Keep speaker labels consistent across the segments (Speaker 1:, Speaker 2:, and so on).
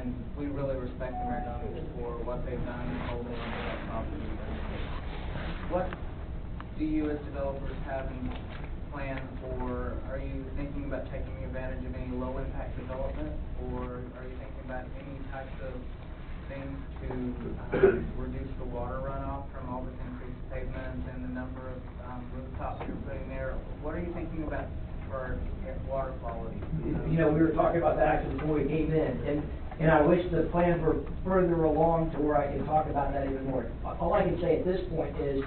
Speaker 1: and we really respect the Americanos for what they've done in holding onto that property. What do you as developers have in plan for? Are you thinking about taking advantage of any low impact development, or are you thinking about any types of things to reduce the water runoff from all this increased pavement and the number of rooftops you're putting there? What are you thinking about for water quality?
Speaker 2: You know, we were talking about that actually before we came in, and I wish the plans were further along to where I can talk about that even more. All I can say at this point is,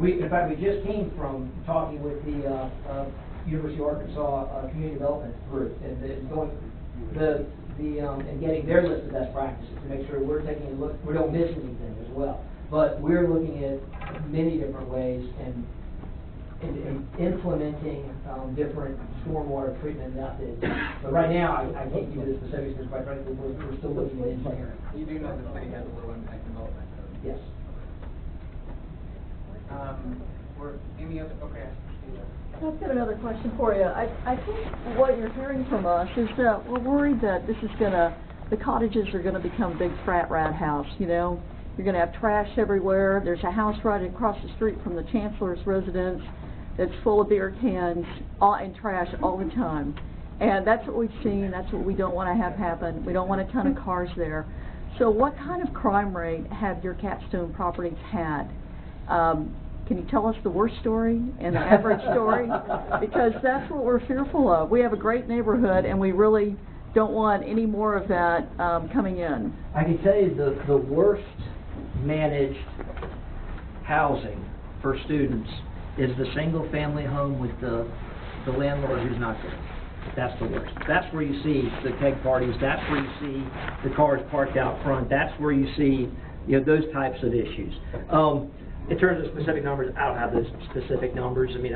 Speaker 2: in fact, we just came from talking with the University of Arkansas Community Development Group, and and getting their list of best practices to make sure we're taking a look, we don't miss anything as well. But we're looking at many different ways and implementing different stormwater treatment methods. But right now, I can't give you the specifics because quite frankly, we're still looking at engineering.
Speaker 1: You do know the city has a low impact development code?
Speaker 2: Yes.
Speaker 1: Any other? Okay.
Speaker 3: I've got another question for you. I think what you're hearing from us is that we're worried that this is the cottages are gonna become a big frat rat house, you know? You're gonna have trash everywhere. There's a house right across the street from the chancellor's residence that's full of beer cans and trash all the time. And that's what we've seen, that's what we don't wanna have happen. We don't want a ton of cars there. So what kind of crime rate have your Capstone properties had? Can you tell us the worst story and the average story? Because that's what we're fearful of. We have a great neighborhood, and we really don't want any more of that coming in.
Speaker 2: I can tell you the worst managed housing for students is the single family home with the landlord who's not there. That's the worst. That's where you see the keg parties. That's where you see the cars parked out front. That's where you see, you know, those types of issues. In terms of specific numbers, I don't have those specific numbers. I mean,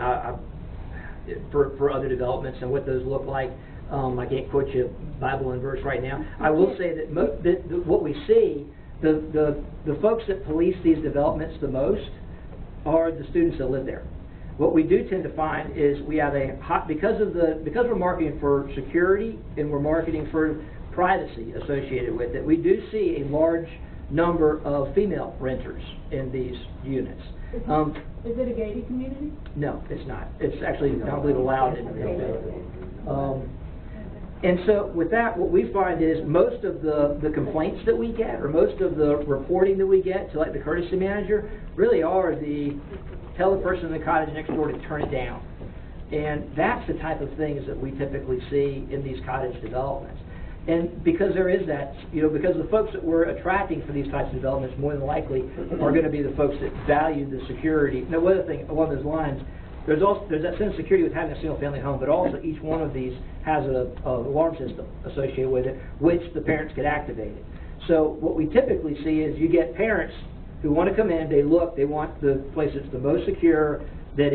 Speaker 2: for other developments and what those look like, I can't quote you Bible and verse right now. I will say that what we see, the folks that police these developments the most are the students that live there. What we do tend to find is we have because we're marketing for security and we're marketing for privacy associated with it, we do see a large number of female renters in these units.
Speaker 3: Is it a gated community?
Speaker 2: No, it's not. It's actually, I don't believe, allowed in the building. And so with that, what we find is most of the complaints that we get, or most of the reporting that we get to like the courtesy manager, really are tell the person in the cottage next door to turn it down. And that's the type of things that we typically see in these cottage developments. And because there is that, you know, because the folks that we're attracting for these types of developments more than likely are going to be the folks that value the security. Now, one other thing along those lines, there's that sense of security with having a single-family home, but also each one of these has an alarm system associated with it, which the parents get activated. So what we typically see is you get parents who want to come in, they want the place that's the most secure, that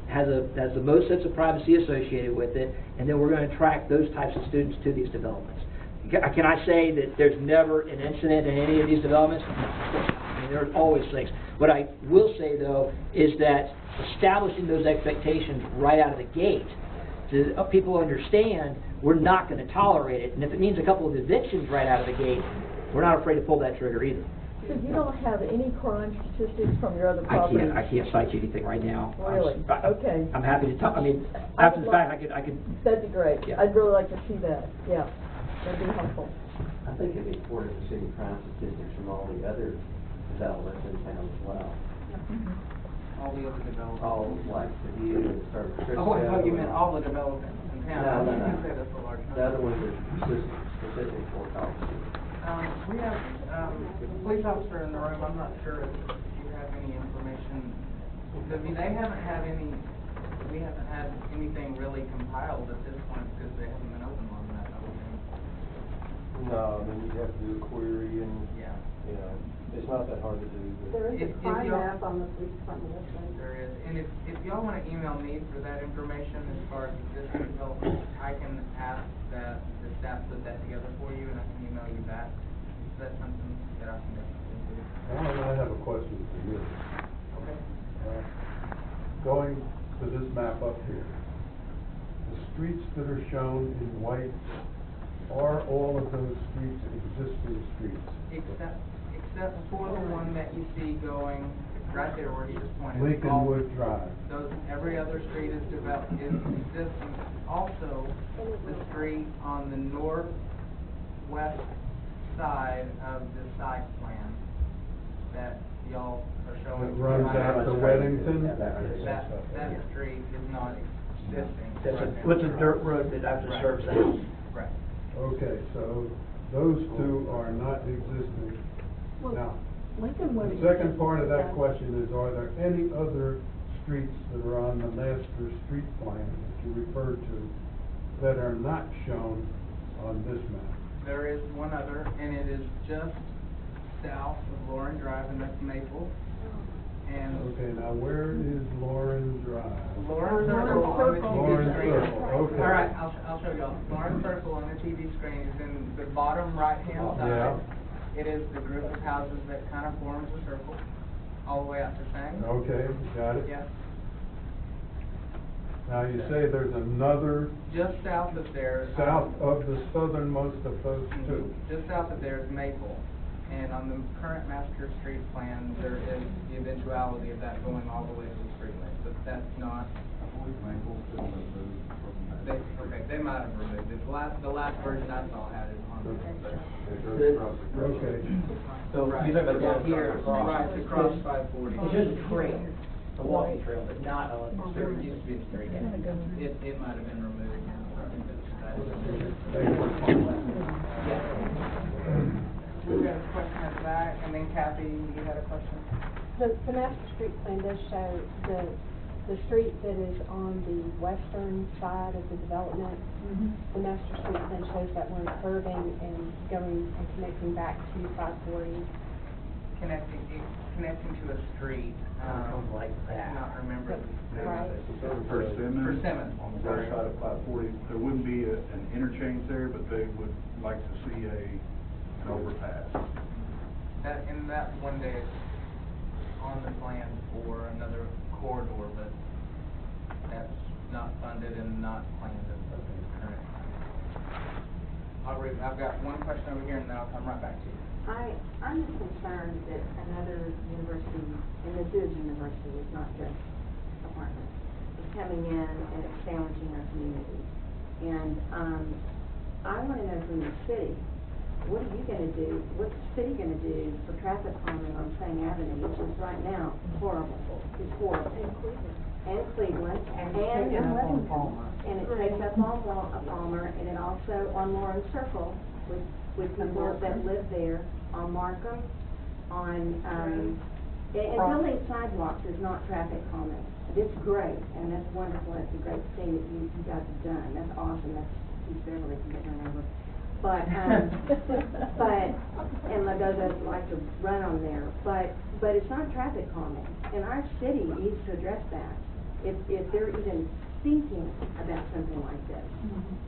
Speaker 2: has the most sense of privacy associated with it, and then we're going to attract those types of students to these developments. Can I say that there's never an incident in any of these developments? No, of course not. I mean, there are always things. What I will say, though, is that establishing those expectations right out of the gate, to help people understand we're not going to tolerate it, and if it means a couple of evictions right out of the gate, we're not afraid to pull that trigger either.
Speaker 3: So you don't have any crime statistics from your other properties?
Speaker 2: I can't cite you anything right now.
Speaker 3: Really? Okay.
Speaker 2: I'm happy to talk. I mean, after the fact, I could.
Speaker 3: That'd be great.
Speaker 2: Yeah.
Speaker 3: I'd really like to see that. Yeah, that'd be helpful.
Speaker 4: I think it'd be important to see crime statistics from all the other developments in town as well.
Speaker 3: Mm-hmm.
Speaker 1: All the other developments.
Speaker 4: All like the View and Star Crisco.
Speaker 1: Oh, I thought you meant all the developments in town.
Speaker 4: No.
Speaker 1: You can say that's a large number.
Speaker 4: The other ones are specific for officers.
Speaker 1: We have a police officer in the room. I'm not sure if you have any information. We haven't had anything really compiled at this point because they haven't been open long enough, I would think.
Speaker 5: No, I mean, you have to do a query and,
Speaker 1: Yeah.
Speaker 5: you know, it's not that hard to do. But
Speaker 6: There is a crime map on the police department website.
Speaker 1: There is. And if y'all want to email me for that information as far as existing development, I can ask that the staff put that together for you and I can email you back. That's something that I can definitely do.
Speaker 5: I have a question for you.
Speaker 1: Okay.
Speaker 5: Going to this map up here, the streets that are shown in white
Speaker 7: are all of those streets existing streets?
Speaker 1: Except for the one that you see going right there where he just pointed.
Speaker 7: Lincolnwood Drive.
Speaker 1: Every other street is existing. Also, the street on the northwest side of the site plan that y'all are showing.
Speaker 7: That runs out to Weddington?
Speaker 1: That street is not existing.
Speaker 2: What's a dirt road that actually serves the house?
Speaker 1: Right.
Speaker 7: Okay, so those two are not existing.
Speaker 3: Well,
Speaker 7: Now,
Speaker 3: Lincolnwood.
Speaker 7: the second part of that question is, are there any other streets that are on the master street plan that you referred to that are not shown on this map?
Speaker 1: There is one other, and it is just south of Lauren Drive, and that's Maple. And
Speaker 7: Okay, now where is Lauren Drive?
Speaker 1: Lauren Circle on the TV
Speaker 7: Lauren
Speaker 1: screen.
Speaker 7: Circle, okay.
Speaker 1: All right, I'll show y'all. Lauren Circle on the TV screen is in the bottom right-hand side.
Speaker 7: Yeah.
Speaker 1: It is the group of houses that kind of forms a circle all the way out to Sang.
Speaker 7: Okay, got it.
Speaker 1: Yeah.
Speaker 7: Now you say there's another
Speaker 1: Just south of there.
Speaker 7: south of the southernmost of those two.
Speaker 1: Just south of there is Maple. And on the current master street plan, there is the eventuality of that going all the way to the streetlight, but that's not. They might have removed it. The last version I saw had it on there.
Speaker 7: Okay.
Speaker 2: So
Speaker 1: Right.
Speaker 2: you're talking about down here across.
Speaker 1: Right, across 540.
Speaker 2: It's just a trail, a walking trail, but not a
Speaker 1: There
Speaker 2: street.
Speaker 1: used to be a street. It might have been removed. We've got a question at the back, and then Kathy, you had a question?
Speaker 6: The master street plan does show the street that is on the western side of the development. The master street plan shows that one curving and going and connecting back to 540.
Speaker 1: Connecting to a street.
Speaker 2: Something like that.
Speaker 1: I cannot remember the name
Speaker 6: Right.
Speaker 1: of it.
Speaker 8: Persimmon.
Speaker 1: Persimmon.
Speaker 8: On the west side of 540, there wouldn't be an interchange there, but they would like to see an overpass.
Speaker 1: That one day is on the plan for another corridor, but that's not funded and not planned at the current time. Aubrey, I've got one question over here, and then I'll come right back to you.
Speaker 9: I'm just concerned that another university, and this is university, it's not just apartments, is coming in and sandwiching our community. And I want to know from the city, what are you going to do, what's the city going to do for traffic calming on Sang Avenue, which is right now horrible. It's horrible. And Cleveland, and Weddington. And it takes up on Palmer, and it also on Lauren Circle with people that live there, on Markham, on, and building sidewalks is not traffic calming. It's great, and that's wonderful, that's a great thing that you guys have done, that's awesome, that's East Beverly can get run over. But, and those that like to run on there, but it's not traffic calming, and our city needs to address that. If they're even thinking about something like this,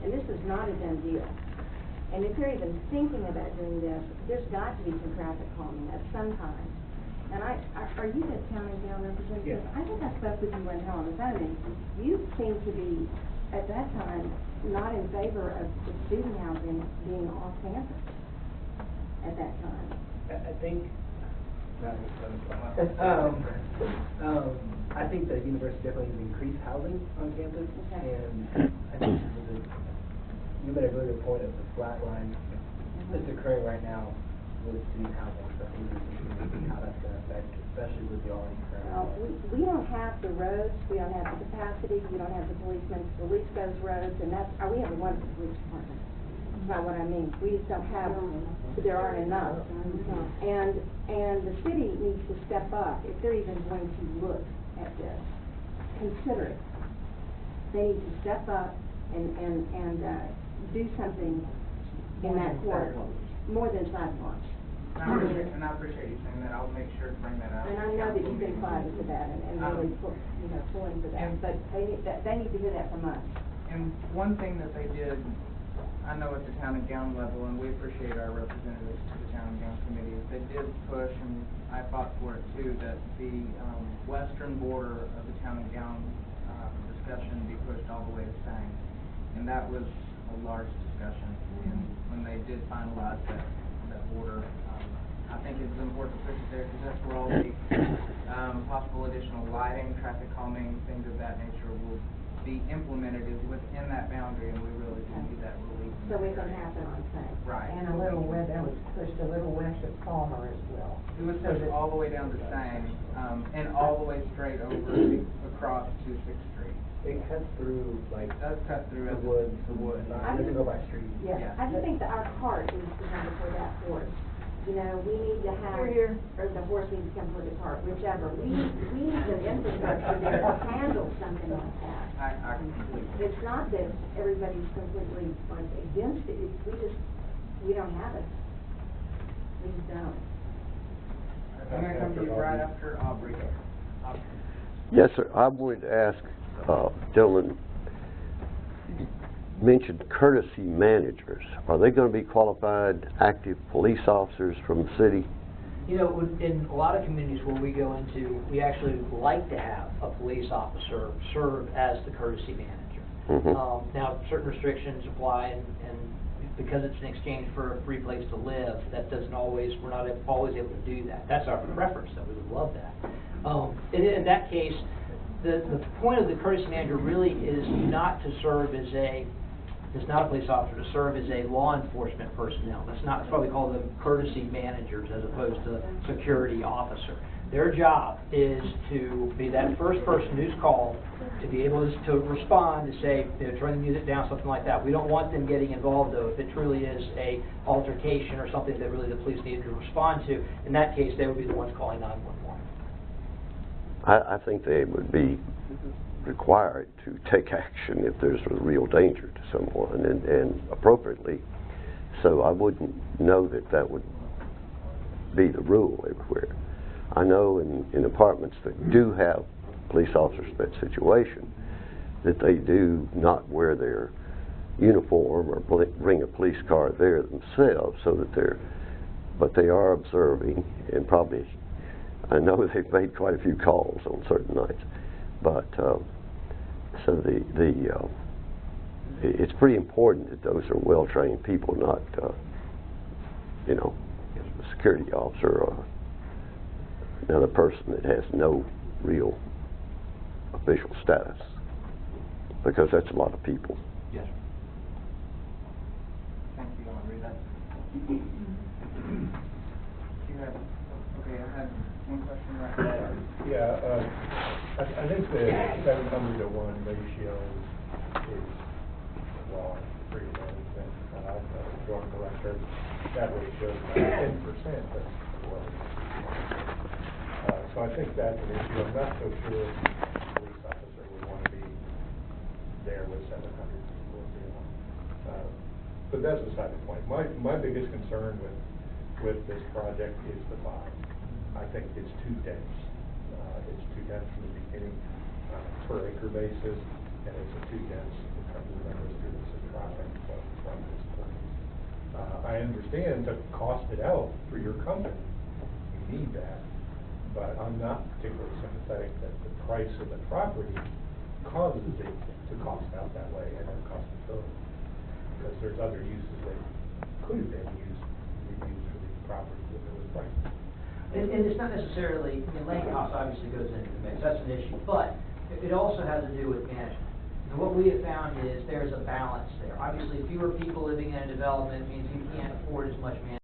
Speaker 9: and this is not a done deal. And if you're even thinking about doing this, there's got to be some traffic calming at some time. And are you the town and gown representative?
Speaker 2: Yeah.
Speaker 9: I think I spoke with you one time on the phone, and you seemed to be, at that time, not in favor of the student housing being off campus at that time.
Speaker 2: I think, I think the university definitely needs to increase housing on campus,
Speaker 9: Okay.
Speaker 2: and I think you made a really good point of the flat line that's occurring right now with student housing, so I think we can see how that's going to affect, especially with the already current.
Speaker 9: We don't have the roads, we don't have the capacity, we don't have the policemen to police those roads, and that's, we have a wonderful police department. That's not what I mean. We just don't have, there aren't enough. And the city needs to step up, if they're even going to look at this, consider it. They need to step up and do something in that quarter, more than sidewalks.
Speaker 1: And I appreciate you saying that. I'll make sure to bring that out.
Speaker 9: And I know that you've been private to that and really pulling for that, but they need to hear that from us.
Speaker 1: And one thing that they did, I know at the town and gown level, and we appreciate our representatives to the town and gown committee, is they did push, and I fought for it too, that the western border of the town and gown discussion be pushed all the way to Sang. And that was a large discussion. And finalize that order. I think it's important to push it there because that's where all the possible additional lighting, traffic calming, things of that nature will be implemented is within that boundary, and we really do need that relief.
Speaker 9: So it can happen on site.
Speaker 1: Right.
Speaker 10: And a little west, that was pushed a little west of Palmer as well.
Speaker 1: It was pushed all the way down to Sang, and all the way straight over across to 6th Street.
Speaker 4: It cuts through, like,
Speaker 1: It does cut through
Speaker 4: the woods.
Speaker 1: The woods.
Speaker 4: It doesn't go by street.
Speaker 9: Yeah, I just think that our cart needs to come before that horse. You know, we need to have,
Speaker 3: Here, here.
Speaker 9: or the horse needs to come before the cart, whichever. We need an infrastructure there to handle something like that.
Speaker 1: I completely.
Speaker 9: It's not that everybody's completely like against it, we don't have it. We just don't.
Speaker 1: I'm gonna come to you right after Aubrey.
Speaker 11: Yes, sir. I wanted to ask, gentlemen, you mentioned courtesy managers. Are they going to be qualified active police officers from the city?
Speaker 2: You know, in a lot of communities where we go into, we actually like to have a police officer serve as the courtesy manager.
Speaker 11: Mm-hmm.
Speaker 2: Now, certain restrictions apply, and because it's an exchange for a free place to live, that doesn't always, we're not always able to do that. That's our preference, though. We would love that. In that case, the point of the courtesy manager really is not to serve as it's not a police officer, to serve as a law enforcement personnel. That's why we call them courtesy managers as opposed to security officer. Their job is to be that first person who's called, to be able to respond, to say, turn the music down, something like that. We don't want them getting involved, though, if it truly is a altercation or something that really the police need to respond to. In that case, they would be the ones calling 911.
Speaker 11: I think they would be required to take action if there's a real danger to someone, and appropriately. So I wouldn't know that would be the rule everywhere. I know in apartments that do have police officers in that situation, that they do not wear their uniform or bring a police car there themselves, so that but they are observing, and probably, I know they've made quite a few calls on certain nights, but so it's pretty important that those are well-trained people, not a security officer or another person that has no real official status, because that's a lot of people.
Speaker 2: Yes.
Speaker 1: Thank you, Aubrey. Okay, I had one question right there.
Speaker 5: Yeah, I think the 700 to 1 ratio is wrong, pretty management. Going to record, that ratio is about 10%, but well. So I think that's an issue. I'm not so sure a police officer would want to be there with 700 people. But that's beside the point. My biggest concern with this project is the fire. I think it's too dense. It's too dense from the beginning per acre basis, and it's too dense in terms of the number of students and traffic from this place. I understand to cost it out for your company, you need that, but I'm not particularly sympathetic that the price of the property causes it to cost out that way and then cost utility, because there's other uses that could have been reused for these properties if it was priced.
Speaker 2: And it's not necessarily, land cost obviously goes into the mix, that's an issue, but it also has to do with management. And what we have found is there's a balance there. Obviously, fewer people living in a development means you can't afford as much management.